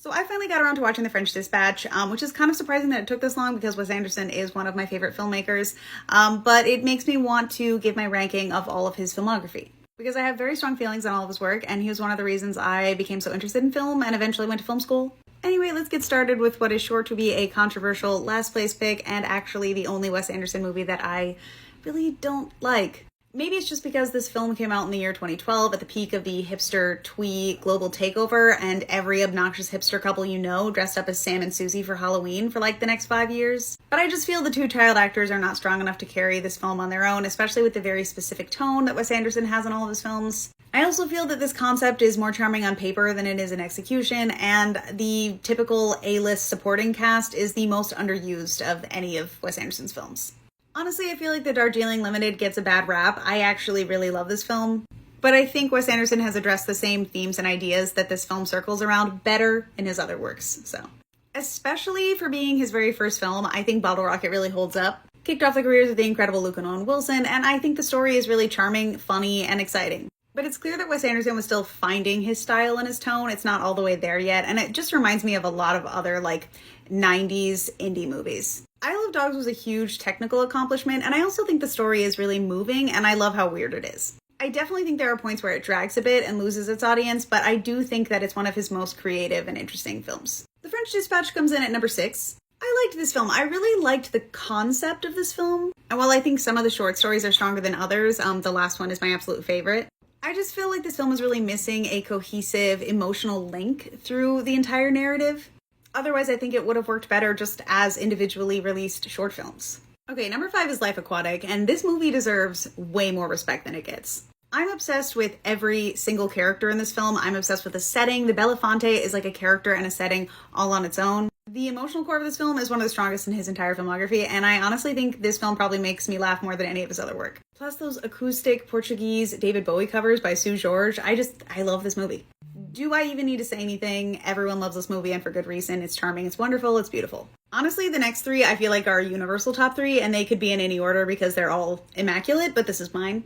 So I finally got around to watching The French Dispatch, which is kind of surprising that it took this long because Wes Anderson is one of my favorite filmmakers, but it makes me want to give my ranking of all of his filmography. Because I have very strong feelings on all of his work, and he was one of the reasons I became so interested in film and eventually went to film school. Anyway, let's get started with what is sure to be a controversial last place pick, and actually the only Wes Anderson movie that I really don't like. Maybe it's just because this film came out in the year 2012 at the peak of the hipster twee global takeover, and every obnoxious hipster couple you know dressed up as Sam and Susie for Halloween for like the next 5 years. But I just feel the two child actors are not strong enough to carry this film on their own, especially with the very specific tone that Wes Anderson has in all of his films. I also feel that this concept is more charming on paper than it is in execution, and the typical A-list supporting cast is the most underused of any of Wes Anderson's films. Honestly, I feel like The Darjeeling Limited gets a bad rap. I actually really love this film, but I think Wes Anderson has addressed the same themes and ideas that this film circles around better in his other works, so. Especially for being his very first film, I think Bottle Rocket really holds up. Kicked off the careers of the incredible Luke and Owen Wilson, and I think the story is really charming, funny, and exciting. But it's clear that Wes Anderson was still finding his style and his tone. It's not all the way there yet, and it just reminds me of a lot of other, 90s indie movies. I Love Dogs was a huge technical accomplishment, and I also think the story is really moving, and I love how weird it is. I definitely think there are points where it drags a bit and loses its audience, but I do think that it's one of his most creative and interesting films. The French Dispatch comes in at number 6. I liked this film. I really liked the concept of this film, and while I think some of the short stories are stronger than others, the last one is my absolute favorite. I just feel like this film is really missing a cohesive emotional link through the entire narrative. Otherwise, I think it would have worked better just as individually released short films. Okay, number 5 is Life Aquatic, and this movie deserves way more respect than it gets. I'm obsessed with every single character in this film. I'm obsessed with the setting. The Belafonte is like a character and a setting all on its own. The emotional core of this film is one of the strongest in his entire filmography, and I honestly think this film probably makes me laugh more than any of his other work. Plus those acoustic Portuguese David Bowie covers by Sue George. I love this movie. Do I even need to say anything? Everyone loves this movie, and for good reason. It's charming, it's wonderful, it's beautiful. Honestly, the next 3 I feel like are universal top 3, and they could be in any order because they're all immaculate, but this is mine.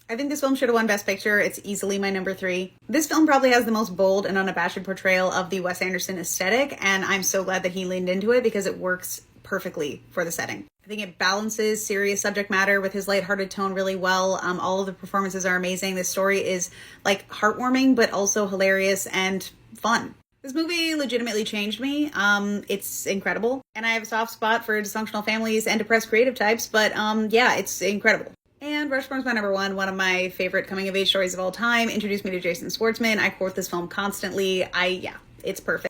I think this film should have won Best Picture. It's easily my number 3. This film probably has the most bold and unabashed portrayal of the Wes Anderson aesthetic, and I'm so glad that he leaned into it because it works perfectly for the setting. I think it balances serious subject matter with his lighthearted tone really well. All of the performances are amazing. This story is heartwarming, but also hilarious and fun. This movie legitimately changed me. It's incredible. And I have a soft spot for dysfunctional families and depressed creative types, but yeah, it's incredible. And Rushmore's my number 1, one of my favorite coming-of-age stories of all time. Introduced me to Jason Schwartzman. I quote this film constantly. It's perfect.